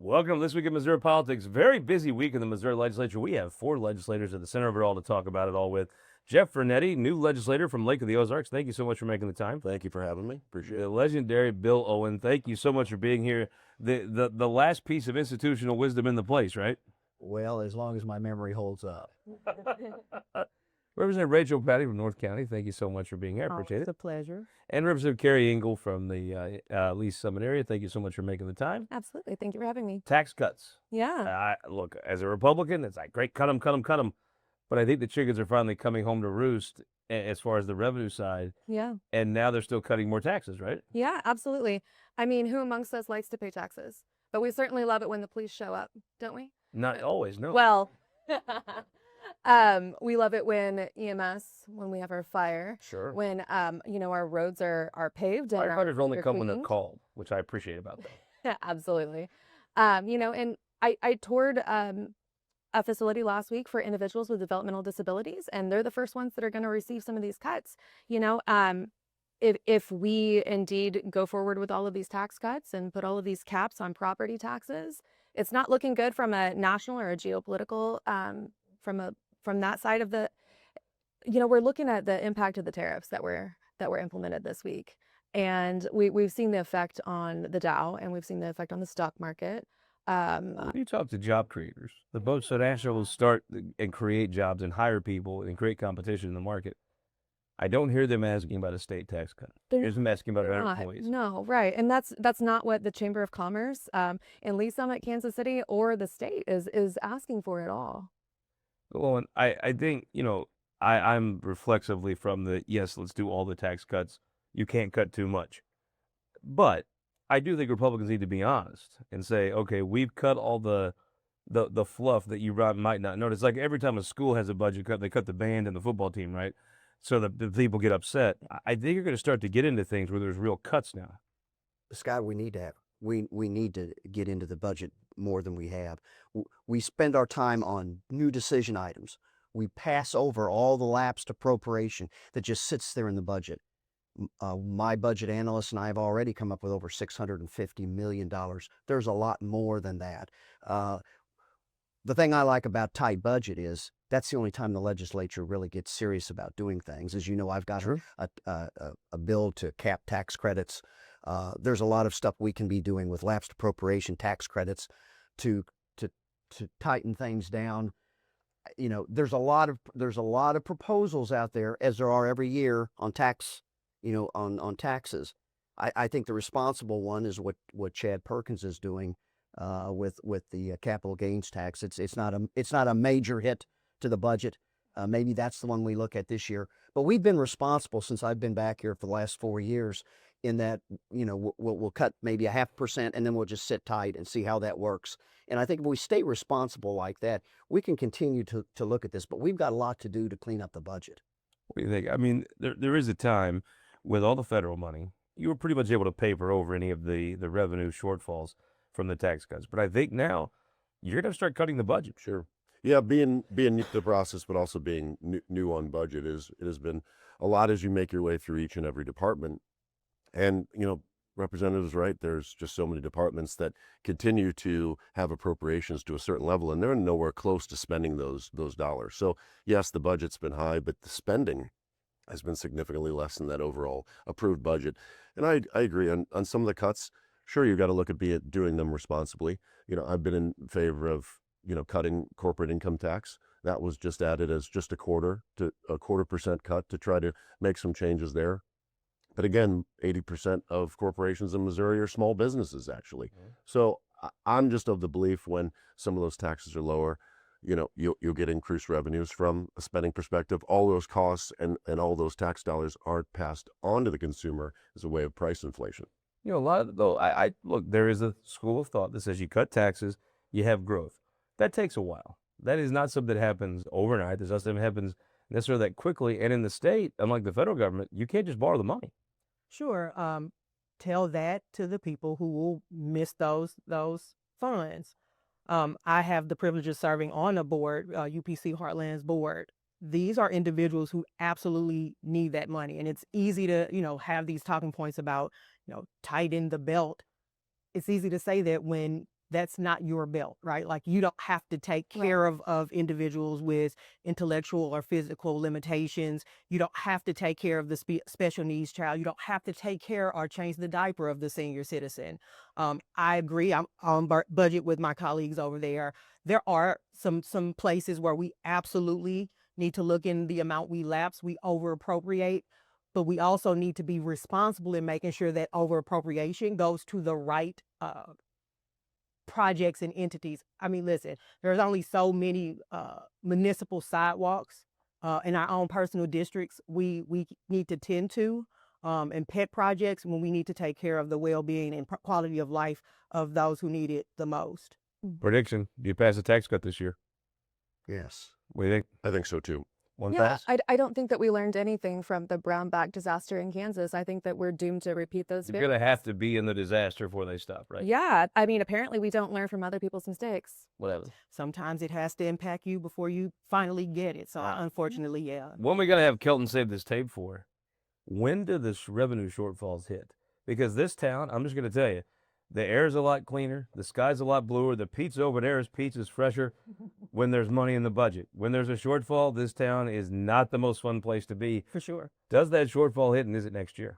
Welcome to This Week in Missouri Politics. Very busy week in the Missouri legislature. We have 4 legislators at the center of it all to talk about it all with. Jeff Vernetti, new legislator from Lake of the Ozarks. Thank you so much for making the time. Thank you for having me. Appreciate The it. legendary Bill Owen. Thank you so much for being here. The last piece of institutional wisdom in the place, right? Well, as long as my memory holds up. Representative Raychel Patty from North County. Thank you so much for being here. I appreciate It's it. a pleasure. And Representative Keri Ingle from the Lee's Summit area. Thank you so much for making the time. Absolutely. Thank you for having me. Tax cuts. Yeah. Look, as a Republican, it's like, great, cut them, cut them, cut them. But I think the chickens are finally coming home to roost as far as the revenue side. Yeah. And now they're still cutting more taxes, right? Yeah, absolutely. I mean, who amongst us likes to pay taxes? But we certainly love it when the police show up, don't we? Not always, no. Well, we love it when EMS, when we have our fire, Sure. when our roads are paved and Firefighters only they're come when they're cleaned. called, which I appreciate about that. Yeah, absolutely. And I toured a facility last week for individuals with developmental disabilities, and they're the first ones that are going to receive some of these cuts. If we indeed go forward with all of these tax cuts and put all of these caps on property taxes, it's not looking good from a national or a geopolitical from that side of the. We're looking at the impact of the tariffs that were implemented this week, and we've seen the effect on the Dow, and we've seen the effect on the stock market. When you talk to job creators, the boats that actually will start and create jobs and hire people and create competition in the market, I don't hear them asking about a state tax cut. They're just asking about their Not. employees. No, right. And that's not what the Chamber of Commerce in Lee Summit, Kansas City, or the state is asking for at all. Well, and I think, I'm reflexively from the, yes, let's do all the tax cuts. You can't cut too much. But I do think Republicans need to be honest and say, okay, we've cut all the fluff that you might not notice. Like every time a school has a budget cut, they cut the band and the football team, right? So the people get upset. I think you're going to start to get into things where there's real cuts now. Scott, we need to get into the budget more than we have. We spend our time on new decision items. We pass over all the lapsed appropriation that just sits there in the budget. My budget analyst and I have already come up with over $650 million. There's a lot more than that. The thing I like about tight budget is that's the only time the legislature really gets serious about doing things. As you know, I've got Sure. a bill to cap tax credits. There's a lot of stuff we can be doing with lapsed appropriation tax credits to tighten things down. There's a lot of proposals out there, as there are every year on tax, on taxes. I think the responsible one is what Chad Perkins is doing with the capital gains tax. It's not a major hit to the budget. Maybe that's the one we look at this year. But we've been responsible since I've been back here for the last 4 years. In that, we'll cut maybe 0.5%, and then we'll just sit tight and see how that works. And I think if we stay responsible like that, we can continue to look at this. But we've got a lot to do to clean up the budget. What do you think? I mean, there is a time with all the federal money, you were pretty much able to paper over any of the revenue shortfalls from the tax cuts. But I think now you're going to start cutting the budget. Sure. Yeah, being new to the process, but also being new on budget it has been a lot as you make your way through each and every department. And, Representative's right. There's just so many departments that continue to have appropriations to a certain level, and they're nowhere close to spending those dollars. So, yes, the budget's been high, but the spending has been significantly less than that overall approved budget. And I agree on some of the cuts. Sure, you've got to look at doing them responsibly. I've been in favor of, cutting corporate income tax. That was just added as just a 0.25% cut to try to make some changes there. But again, 80% of corporations in Missouri are small businesses, actually. Mm-hmm. So I'm just of the belief when some of those taxes are lower, you'll get increased revenues from a spending perspective. All those costs and all those tax dollars aren't passed on to the consumer as a way of price inflation. A lot of though, I look, there is a school of thought that says you cut taxes, you have growth. That takes a while. That is not something that happens overnight. There's not something that happens necessarily that quickly. And in the state, unlike the federal government, you can't just borrow the money. Sure. Tell that to the people who will miss those funds. I have the privilege of serving on a board, UPC Heartland's board. These are individuals who absolutely need that money. And it's easy to, have these talking points about, tighten the belt. It's easy to say that when that's not your belt, right? Like you don't have to take Right. care of individuals with intellectual or physical limitations. You don't have to take care of the special needs child. You don't have to take care or change the diaper of the senior citizen. I agree. I'm on budget with my colleagues over there. There are some places where we absolutely need to look in the amount we lapse, we over appropriate, but we also need to be responsible in making sure that over appropriation goes to the right projects and entities. I mean, listen, there's only so many municipal sidewalks in our own personal districts we need to tend to, and pet projects when we need to take care of the well-being and quality of life of those who need it the most. Prediction: do you pass a tax cut this year? Yes. What do you think? I think so too. One Yeah, pass? I don't think that we learned anything from the brown bag disaster in Kansas. I think that we're doomed to repeat those. You're gonna have to be in the disaster before they stop, right? Yeah, I mean, apparently we don't learn from other people's mistakes. Whatever. Sometimes it has to impact you before you finally get it. So unfortunately, yeah. When we gonna have Kelton save this tape for? When do the revenue shortfalls hit? Because this town, I'm just gonna tell you, the air's a lot cleaner, the sky's a lot bluer, the pizza over there is pizza's fresher when there's money in the budget. When there's a shortfall, this town is not the most fun place to be. For sure. Does that shortfall hit, and is it next year?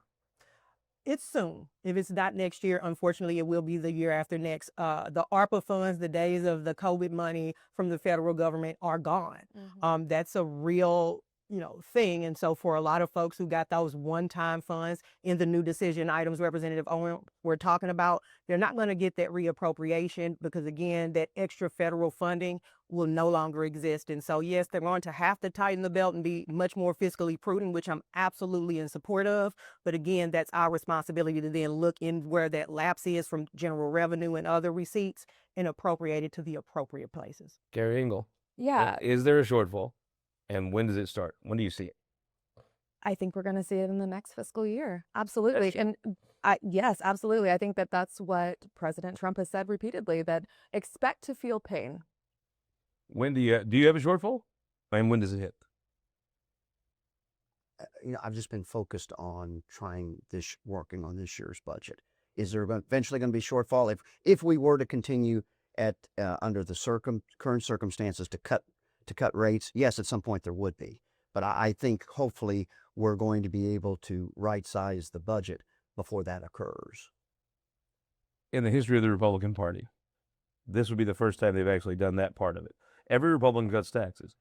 It's soon. If it's not next year, unfortunately, it will be the year after next. The ARPA funds, the days of the COVID money from the federal government are gone. That's a real, thing. And so for a lot of folks who got those one-time funds in the new decision items Representative Owen we're talking about, they're not going to get that reappropriation because, again, that extra federal funding will no longer exist. And so, yes, they're going to have to tighten the belt and be much more fiscally prudent, which I'm absolutely in support of. But again, that's our responsibility to then look in where that lapse is from general revenue and other receipts and appropriate it to the appropriate places. Keri, Ingle. Yeah, Is there a shortfall? And when does it start? When do you see it? I think we're going to see it in the next fiscal year. Absolutely. That's- And yes, absolutely. I think that that's what President Trump has said repeatedly, that expect to feel pain. When do you have a shortfall? And when does it hit? I've just been focused on working on this year's budget. Is there eventually going to be shortfall if we were to continue at under the current circumstances to cut rates? Yes, at some point there would be, but I think hopefully we're going to be able to right size the budget before that occurs. In the history of the Republican Party, this would be the first time they've actually done that part of it. Every Republican cuts taxes.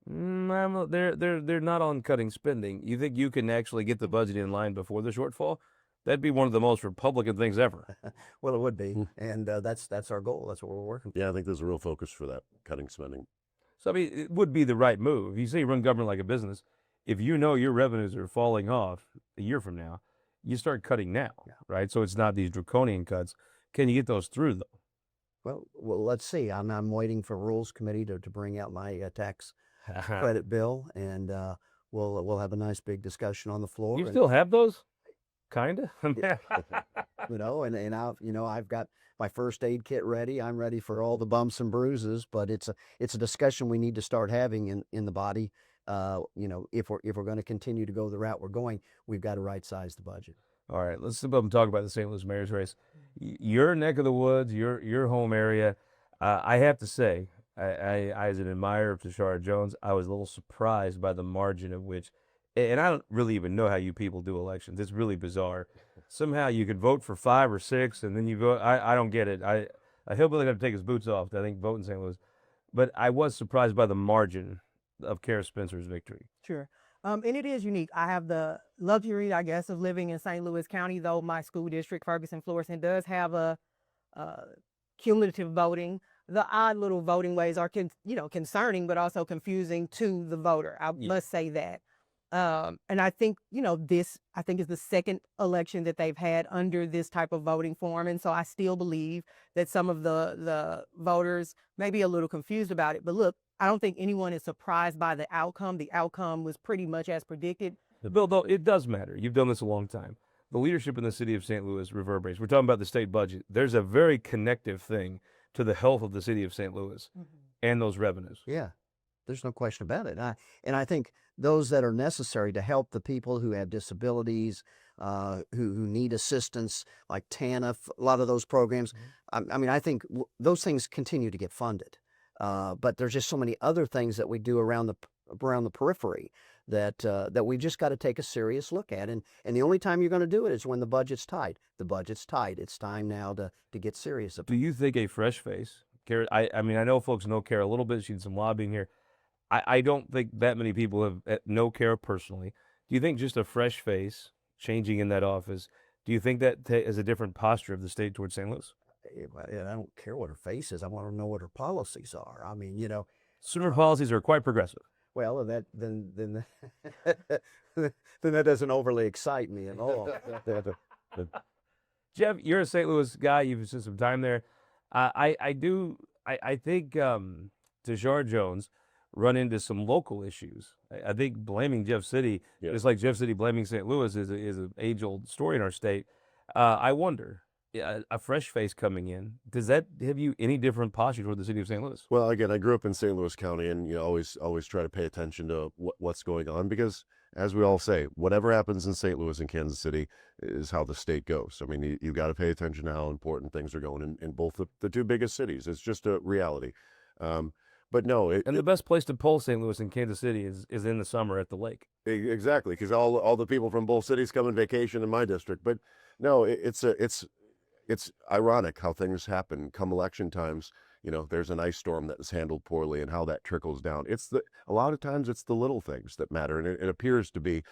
They're not on cutting spending. You think you can actually get the budget in line before the shortfall? That'd be one of the most Republican things ever. Well, it would be, and that's our goal. That's what we're working for. Yeah, I think there's a real focus for that, cutting spending. So, I mean, it would be the right move. If you say you run government like a business, if you know your revenues are falling off a year from now, you start cutting now, right? So it's not these draconian cuts. Can you get those through, though? Well, let's see. I'm waiting for Rules Committee to bring out my tax credit bill, and we'll have a nice big discussion on the floor. You still have those? Kinda. I've got my first aid kit ready. I'm ready for all the bumps and bruises, but it's a discussion we need to start having in the body. If we're going to continue to go the route we're going, we've got to right size the budget. All right, let's talk about the St. Louis mayor's race. Your neck of the woods, your home area. I have to say, I as an admirer of Tashara Jones, I was a little surprised by the margin of which, and I don't really even know how you people do elections. It's really bizarre. Somehow you could vote for 5 or 6, and then you vote. I don't get it. A hillbilly got to take his boots off, I think, vote in St. Louis. But I was surprised by the margin of Kara Spencer's victory. Sure. And it is unique. I have the luxury, I guess, of living in St. Louis County, though my school district, Ferguson-Florissant, does have a cumulative voting. The odd little voting ways are, concerning, but also confusing to the voter. I must say that. And I think, this is the second election that they've had under this type of voting form. And so I still believe that some of the voters may be a little confused about it. But look, I don't think anyone is surprised by the outcome. The outcome was pretty much as predicted. Bill, though, it does matter. You've done this a long time. The leadership in the city of St. Louis reverberates. We're talking about the state budget. There's a very connective thing to the health of the city of St. Louis and those revenues. Yeah, there's no question about it. And I think those that are necessary to help the people who have disabilities, who need assistance, like TANF, a lot of those programs. I mean, I think those things continue to get funded. But there's just so many other things that we do around the periphery that we just got to take a serious look at. And the only time you're going to do it is when the budget's tight. The budget's tight. It's time now to get serious about Do you think a fresh face, Keri? I mean, I know folks know Keri a little bit. She did some lobbying here. I don't think that many people have know Keri personally. Do you think just a fresh face changing in that office, do you think that is a different posture of the state towards St. Louis? I don't care what her face is. I want to know what her policies are. I mean, Some policies are quite progressive. well, then that doesn't overly excite me at all. Jeff, you're a St. Louis guy. You've spent some time there. I think Tashard Jones run into some local issues. I think blaming Jeff City, just like Jeff City blaming St. Louis, is an age-old story in our state. I wonder, a fresh face coming in, does that have you any different posture toward the city of St. Louis? Well, again, I grew up in St. Louis County, and always try to pay attention to what's going on, because, as we all say, whatever happens in St. Louis and Kansas City is how the state goes. I mean, you got to pay attention to how important things are going in both the two biggest cities. It's just a reality. But no, And the best place to pull St. Louis and Kansas City is in the summer at the lake. exactly, because all the people from both cities come on vacation in my district. But no, it's ironic how things happen come election times. There's an ice storm that is handled poorly, and how that trickles down. A lot of times it's the little things that matter, and it appears to be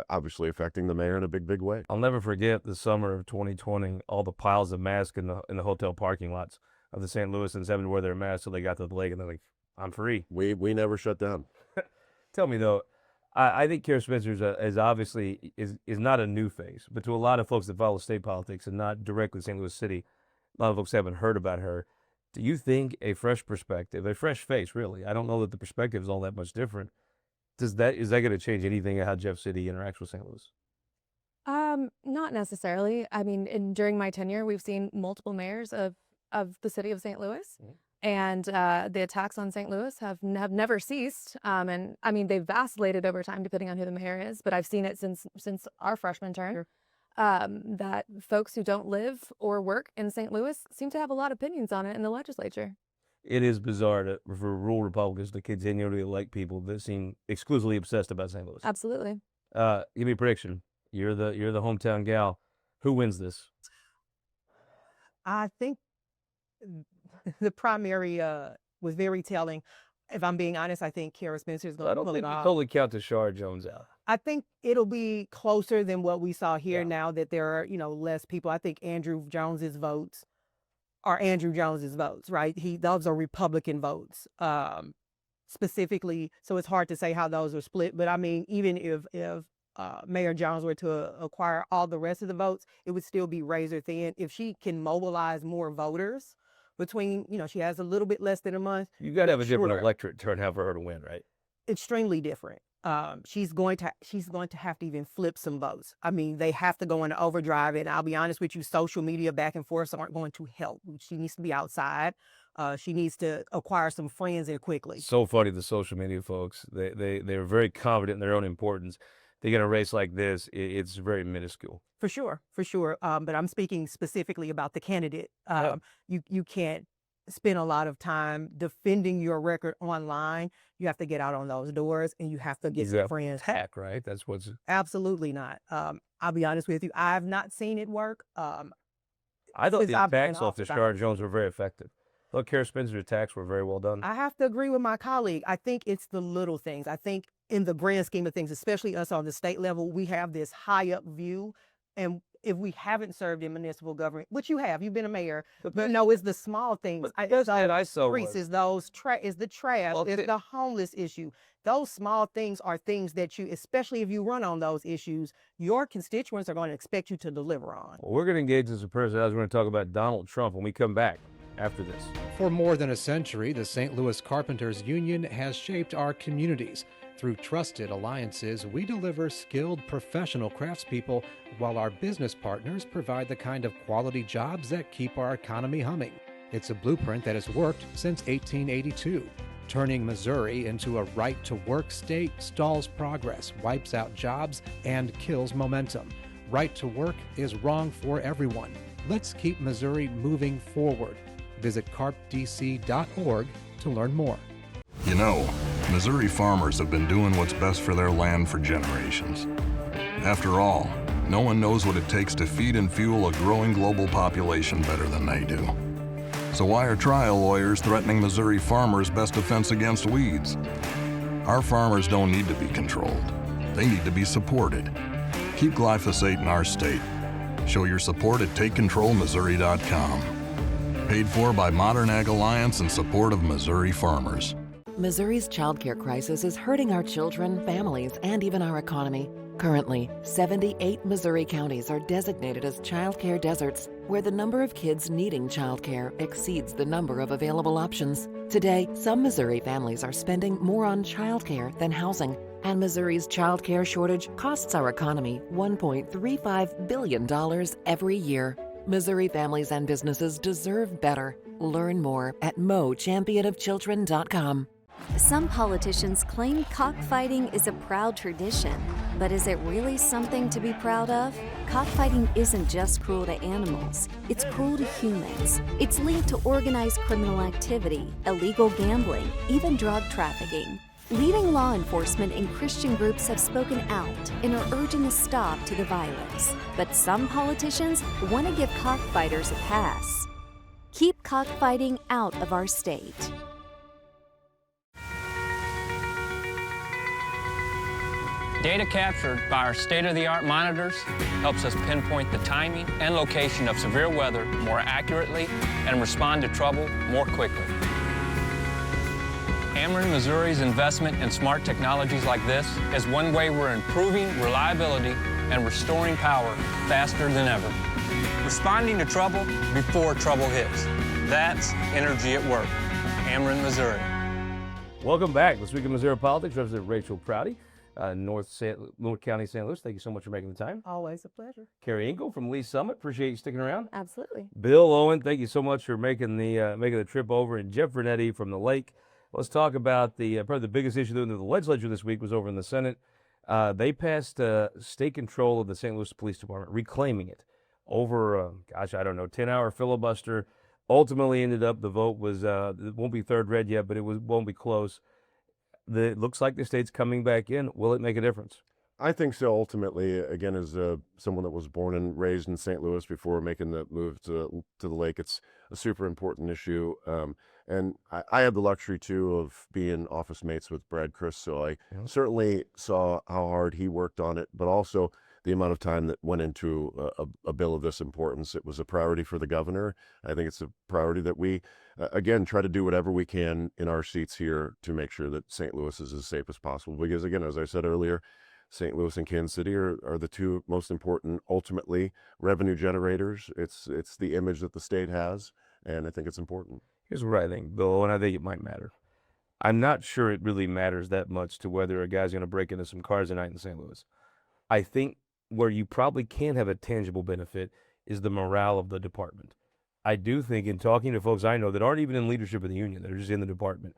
obviously affecting the mayor in a big way. I'll never forget the summer of 2020, all the piles of masks in the hotel parking lots of the St. Louisans having to wear their masks till they got to the lake, and they're like, I'm free. We never shut down. Tell me though, I think Keri Spencer is obviously not a new face, but to a lot of folks that follow state politics and not directly St. Louis City, a lot of folks haven't heard about her. Do you think a fresh perspective, a fresh face, really? I don't know that the perspective is all that much different. Is that going to change anything of how Jeff City interacts with St. Louis? Not necessarily. I mean, during my tenure, we've seen multiple mayors of the city of St. Louis. And the attacks on St. Louis have never ceased. And I mean, they've vacillated over time depending on who the mayor is. But I've seen it since our freshman term, that folks who don't live or work in St. Louis seem to have a lot of opinions on it in the legislature. It is bizarre for rural Republicans to continually elect people that seem exclusively obsessed about St. Louis. Absolutely. Give me a prediction. You're the hometown gal. Who wins this? I think the primary was very telling. If I'm being honest, I think Keri Spencer is going I to don't pull think it you off. totally count Tashard Jones out. I think it'll be closer than what we saw here Yeah. now that there are, less people. I think Andrew Jones's votes are Andrew Jones's votes, right? Those are Republican votes, specifically. So it's hard to say how those are split. But I mean, even if Mayor Jones were to acquire all the rest of the votes, it would still be razor thin. If she can mobilize more voters between, she has a little bit less than a month. You got to have a different Sure. electorate turnout for her to win, right? Extremely different. She's going to have to even flip some votes. I mean, they have to go into overdrive, and I'll be honest with you, social media back and forth aren't going to help. She needs to be outside. She needs to acquire some friends and quickly. So funny, the social media folks. They're very confident in their own importance. They get a race like this, it's very minuscule. For sure. But I'm speaking specifically about the candidate. You can't spend a lot of time defending your record online. You have to get out on those doors, and you have to get some friends. Hack, right? That's what's Absolutely not. I'll be honest with you. I have not seen it work. I thought Since the I've been attacks off off Tashard Jones were very effective. I thought Keri Spencer's attacks were very well done. I have to agree with my colleague. I think it's the little things. I think in the grand scheme of things, especially us on the state level, we have this high up view. And if we haven't served in municipal government, which you have, you've been a mayor, but no, it's the small things. But the best that I saw was, Is the trash, Well, is the homeless issue. Those small things are things that you, especially if you run on those issues, your constituents are going to expect you to deliver on. well, we're going to engage in some personalities. We're going to talk about Donald Trump when we come back after this. For more than a century, the St. Louis Carpenters Union has shaped our communities. Through trusted alliances, we deliver skilled professional craftspeople while our business partners provide the kind of quality jobs that keep our economy humming. It's a blueprint that has worked since 1882. Turning Missouri into a right-to-work state stalls progress, wipes out jobs, and kills momentum. right to work is wrong for everyone. Let's keep Missouri moving forward. Visit carpdc.org to learn more. You know, Missouri farmers have been doing what's best for their land for generations. After all, no one knows what it takes to feed and fuel a growing global population better than they do. So why are trial lawyers threatening Missouri farmers' best defense against weeds? Our farmers don't need to be controlled. They need to be supported. Keep glyphosate in our state. Show your support at TakeControlMissouri.com. Paid for by Modern Ag Alliance in support of Missouri farmers. Missouri's childcare crisis is hurting our children, families, and even our economy. Currently, 78 Missouri counties are designated as childcare deserts, where the number of kids needing childcare exceeds the number of available options. Today, some Missouri families are spending more on childcare than housing, and Missouri's childcare shortage costs our economy $1.35 billion every year. Missouri families and businesses deserve better. Learn more at mochampionofchildren.com. Some politicians claim cockfighting is a proud tradition, but is it really something to be proud of? Cockfighting isn't just cruel to animals, it's cruel to humans. It's linked to organized criminal activity, illegal gambling, even drug trafficking. Leading law enforcement and Christian groups have spoken out and are urging a stop to the violence. But some politicians want to give cockfighters a pass. Keep cockfighting out of our state. Data captured by our state-of-the-art monitors helps us pinpoint the timing and location of severe weather more accurately and respond to trouble more quickly. Ameren, Missouri's investment in smart technologies like this is one way we're improving reliability and restoring power faster than ever. Responding to trouble before trouble hits. That's energy at work. Ameren, Missouri. Welcome back. This week in Missouri Politics, Representative Raychel Proudie, North County, St. Louis. Thank you so much for making the time. Always a pleasure. Keri Ingle from Lee Summit. Appreciate you sticking around. Absolutely. Bill Owen, thank you so much for making the trip over. And Jeff Vernetti from the Lake. Let's talk about probably the biggest issue in the legislature this week was over in the Senate. They passed state control of the St. Louis Police Department, reclaiming it over, 10-hour filibuster. Ultimately ended up, the vote was, it won't be third read yet, but won't be close. It looks like the state's coming back in. Will it make a difference? I think so. Ultimately, again, as someone that was born and raised in St. Louis before making the move to the Lake, it's a super important issue. And I had the luxury, too, of being office mates with Brad Criss, so I certainly saw how hard he worked on it, but also the amount of time that went into a bill of this importance. It was a priority for the governor. I think it's a priority that we, again, try to do whatever we can in our seats here to make sure that St. Louis is as safe as possible. Because, again, as I said earlier, St. Louis and Kansas City are the two most important, ultimately, revenue generators. It's the image that the state has, and I think it's important. Here's what I think, Bill, and I think it might matter. I'm not sure it really matters that much to whether a guy's going to break into some cars tonight in St. Louis. I think where you probably can have a tangible benefit is the morale of the department. I do think, in talking to folks I know that aren't even in leadership of the union, that are just in the department,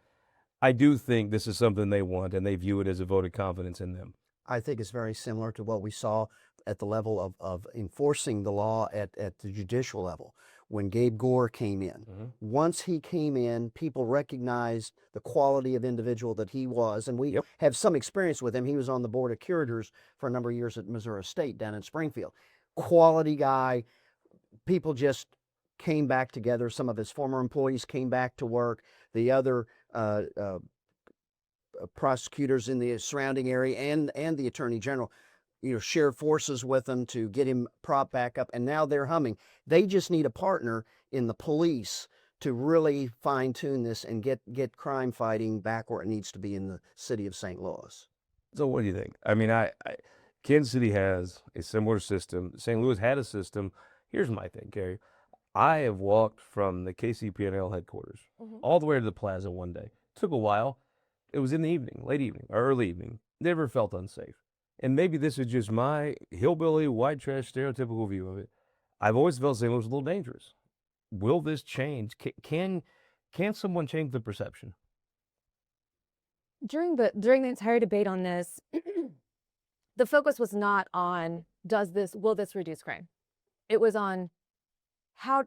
I do think this is something they want, and they view it as a vote of confidence in them. I think it's very similar to what we saw at the level of enforcing the law at the judicial level. When Gabe Gore came in, once he came in, people recognized the quality of individual that he was, and we have some experience with him. He was on the board of curators for a number of years at Missouri State down in Springfield. Quality guy. People just came back together. Some of his former employees came back to work. The other prosecutors in the surrounding area and the attorney general, shared forces with him to get him propped back up, and now they're humming. They just need a partner in the police to really fine-tune this and get crime fighting back where it needs to be in the city of St. Louis. So what do you think? I mean, Kansas City has a similar system. St. Louis had a system. Here's my thing, Keri. I have walked from the KCP&L headquarters all the way to the plaza one day. Took a while. It was in the evening, late evening, or early evening. Never felt unsafe. And maybe this is just my hillbilly, white trash, stereotypical view of it. I've always felt St. Louis was a little dangerous. Will this change? Can someone change the perception? During the entire debate on this, the focus was not on will this reduce crime? It was on how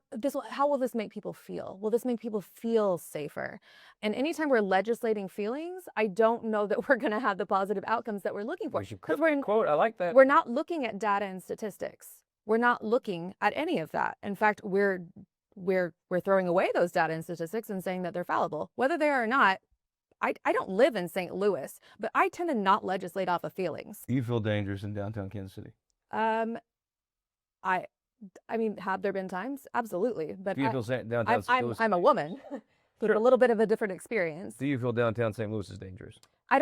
will this make people feel? Will this make people feel safer? And anytime we're legislating feelings, I don't know that we're going to have the positive outcomes that we're looking for. Because I like that. we're not looking at data and statistics. We're not looking at any of that. In fact, we're throwing away those data and statistics and saying that they're fallible, whether they are or not. I don't live in St. Louis, but I tend to not legislate off of feelings. Do you feel dangerous in downtown Kansas City? I mean, have there been times? Absolutely. But Do you feel downtown St. Louis? I'm a woman, with a little bit of a different experience. Do you feel downtown St. Louis is dangerous? I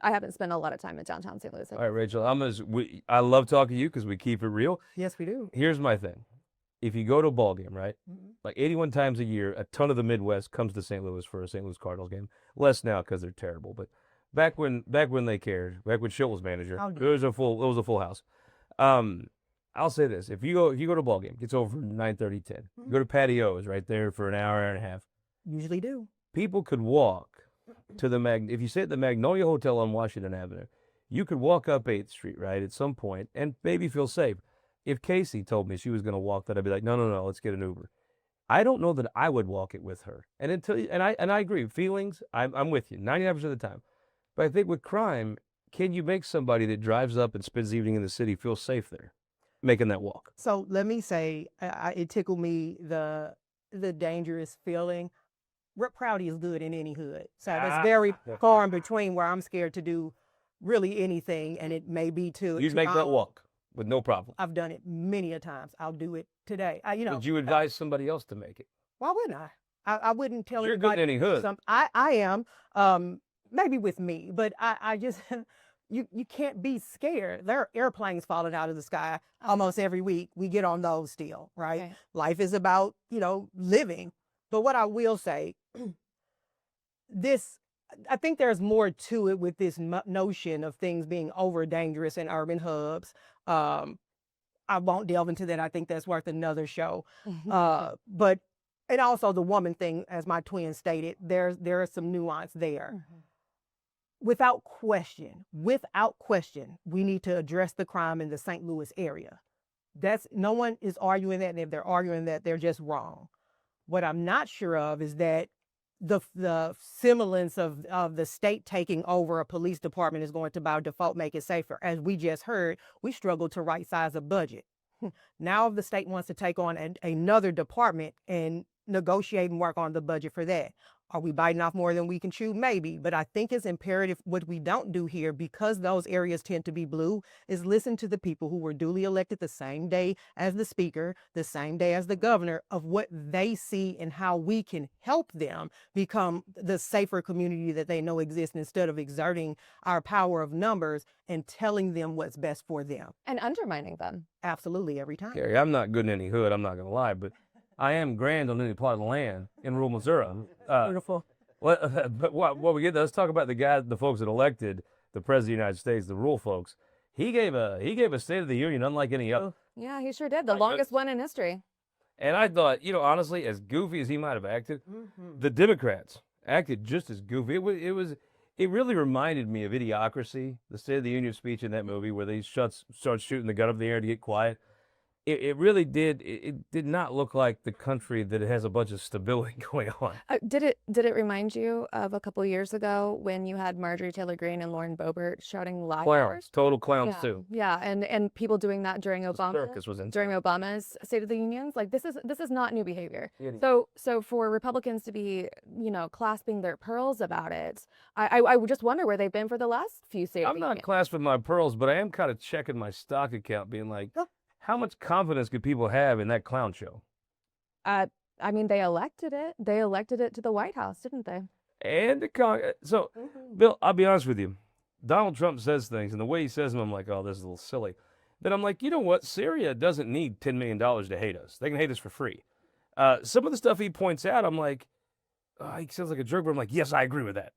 haven't spent a lot of time in downtown St. Louis. All right, Raychel, I love talking to you because we keep it real. Yes, we do. Here's my thing. If you go to a ball game, right, like 81 times a year, a ton of the Midwest comes to St. Louis for a St. Louis Cardinals game. Less now because they're terrible, but back when they cared, back when Schilt was manager, it was a full house. I'll say this: if you go to a ball game, gets over 9:30, 10. You go to patios right there for an hour and a half. Usually do. People could walk to if you stay at the Magnolia Hotel on Washington Avenue, you could walk up 8th Street, right, at some point and maybe feel safe. If Casey told me she was going to walk that, I'd be like, no, let's get an Uber. I don't know that I would walk it with her. And I agree, feelings, I'm with you 99% of the time. But I think with crime, can you make somebody that drives up and spends the evening in the city feel safe there, making that walk? So let me say, it tickled me the dangerous feeling. Proudie is good in any hood. So that's very far in between where I'm scared to do really anything, and it may be You'd make that walk with no problem. I've done it many a times. I'll do it today. Would you advise somebody else to make it? Why wouldn't I? I wouldn't tell You're anybody. good in any hood. I am, maybe with me, but I just, you can't be scared. There are airplanes falling out of the sky almost every week. We get on those still, right? Okay. Life is about, living. But what I will say, I think there's more to it with this notion of things being over dangerous in urban hubs. I won't delve into that. I think that's worth another show. But and also the woman thing, as my twin stated, there is some nuance there. Without question, we need to address the crime in the St. Louis area. No one is arguing that, and if they're arguing that, they're just wrong. What I'm not sure of is that the semblance of the state taking over a police department is going to by default make it safer. As we just heard, we struggle to right size a budget. Now if the state wants to take on another department and negotiate and work on the budget for that. Are we biting off more than we can chew? Maybe, but I think it's imperative what we don't do here, because those areas tend to be blue, is listen to the people who were duly elected the same day as the speaker, the same day as the governor, of what they see and how we can help them become the safer community that they know exists, instead of exerting our power of numbers and telling them what's best for them. And undermining them. Absolutely, every time. Keri, I'm not good in any hood, I'm not going to lie, but I am grand on any plot of land in rural Missouri. Beautiful. But what we get, let's talk about the folks that elected the President of the United States, the rural folks. He gave a State of the Union unlike any other. Yeah, he sure did. The longest one in history. And I thought, honestly, as goofy as he might have acted, the Democrats acted just as goofy. It really reminded me of Idiocracy, the State of the Union speech in that movie, where they start shooting the gun up in the air to get quiet. It really did. It did not look like the country that has a bunch of stability going on. Did it remind you of a couple years ago when you had Marjorie Taylor Greene and Lauren Boebert shouting liars? Clowns, total clowns too. Yeah, and people doing that during Obama's State of the Unions. Like this is not new behavior. So for Republicans to be clasping their pearls about it, I would just wonder where they've been for the last few State of the Unions. I'm not clasping my pearls, but I am kind of checking my stock account, being like, how much confidence could people have in that clown show? I mean, they elected it. They elected it to the White House, didn't they? And Bill, I'll be honest with you. Donald Trump says things, and the way he says them, I'm like, oh, this is a little silly. Then I'm like, you know what? Syria doesn't need $10 million to hate us. They can hate us for free. Some of the stuff he points out, I'm like, he sounds like a jerk, but I'm like, yes, I agree with that.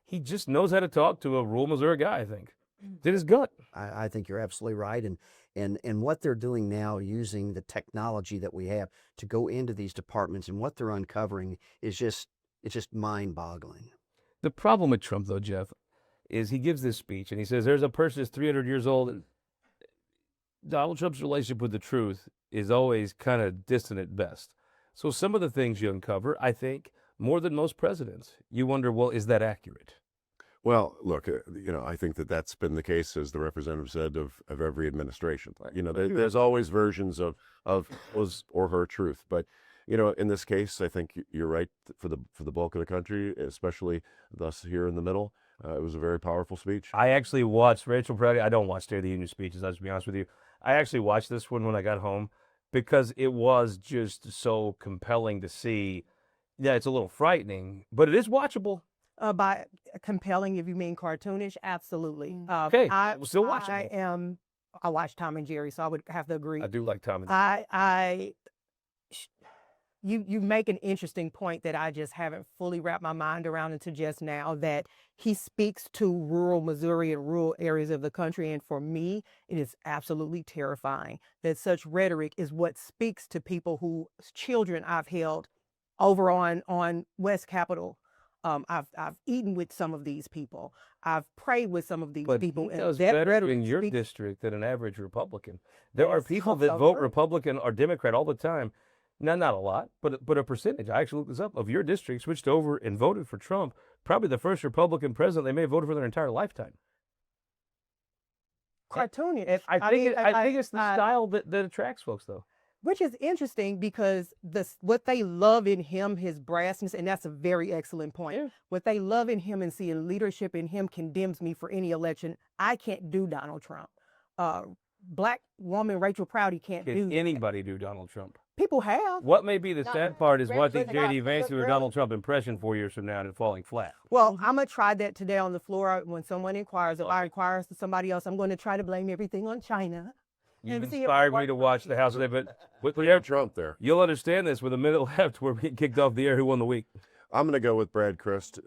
He just knows how to talk to a rural Missouri guy, I think. It's in his gut. I think you're absolutely right. And what they're doing now, using the technology that we have to go into these departments, and what they're uncovering is just mind-boggling. The problem with Trump, though, Jeff, is he gives this speech and he says there's a person that's 300 years old. And Donald Trump's relationship with the truth is always kind of distant at best. So some of the things you uncover, I think, more than most presidents, you wonder, well, is that accurate? Well, look, I think that that's been the case, as the representative said, of every administration. There's always versions of his or her truth. But, in this case, I think you're right for the bulk of the country, especially us here in the middle. It was a very powerful speech. I actually watched Raychel Proudie. I don't watch State of the Union speeches, I'll just be honest with you. I actually watched this one when I got home because it was just so compelling to see. Yeah, it's a little frightening, but it is watchable. By compelling, if you mean cartoonish, absolutely. Okay, we'll still watch it. I watch Tom and Jerry, so I would have to agree. I do like Tom and Jerry. You make an interesting point that I just haven't fully wrapped my mind around until just now, that he speaks to rural Missouri and rural areas of the country. And for me, it is absolutely terrifying that such rhetoric is what speaks to people whose children I've held over on West Capitol. I've eaten with some of these people. I've prayed with some of these people. He does better in your district than an average Republican. There are people that vote Republican or Democrat all the time. Now, not a lot, but a percentage. I actually looked this up. Of your district switched over and voted for Trump, probably the first Republican president they may have voted for their entire lifetime. Cartoonish. I think it's the style that attracts folks, though. Which is interesting because what they love in him, his brassness, and that's a very excellent point. Yeah. What they love in him and seeing leadership in him condemns me for any election. I can't do Donald Trump. Black woman Raychel Proudie can't do that. Anybody do Donald Trump? People have. What may be the sad part is watching J.D. Vance do a Donald Trump impression 4 years from now and falling flat. Well, I'm going to try that today on the floor when someone inquires. If I inquire to somebody else, I'm going to try to blame everything on China. You've inspired me to watch the House today, but We have Trump there. you'll understand this with a minute left where we get kicked off the air. Who won the week? I'm going to go with Brad Christ.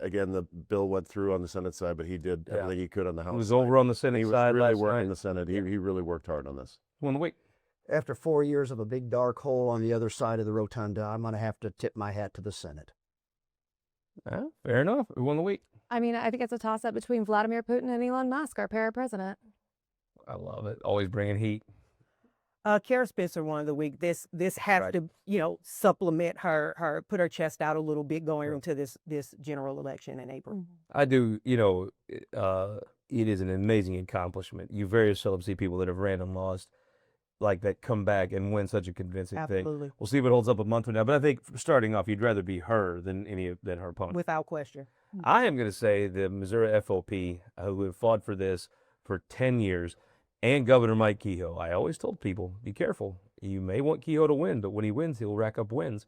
Again, the bill went through on the Senate side, but he did everything he could on the House He was side. over on the Senate He was side really last working night. the Senate. He really worked hard on this. Who won the week? After 4 years of a big dark hole on the other side of the rotunda, I'm going to have to tip my hat to the Senate. Fair enough. Who won the week? I mean, I think it's a toss-up between Vladimir Putin and Elon Musk, our para-president. I love it. Always bringing heat. Keri Spencer won of the week. This has to, supplement her, put her chest out a little bit going into this general election in April. I do, it is an amazing accomplishment. You very seldom see people that have ran and lost like that come back and win such a convincing Absolutely. thing. We'll see if it holds up a month from now. But I think starting off, you'd rather be her than than her opponent. Without question. I am going to say the Missouri FOP, who have fought for this for 10 years, and Governor Mike Kehoe. I always told people, be careful. You may want Kehoe to win, but when he wins, he'll rack up wins.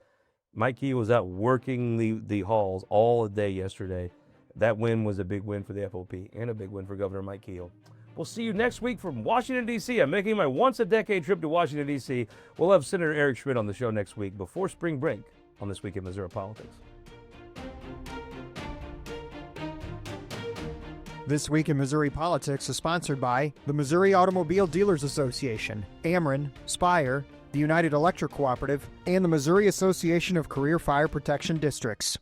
Mike Kehoe was out working the halls all day yesterday. That win was a big win for the FOP and a big win for Governor Mike Kehoe. We'll see you next week from Washington, D.C. I'm making my once-a-decade trip to Washington, D.C. We'll have Senator Eric Schmidt on the show next week before spring break on This Week in Missouri Politics. This Week in Missouri Politics is sponsored by the Missouri Automobile Dealers Association, Ameren, Spire, the United Electric Cooperative, and the Missouri Association of Career Fire Protection Districts.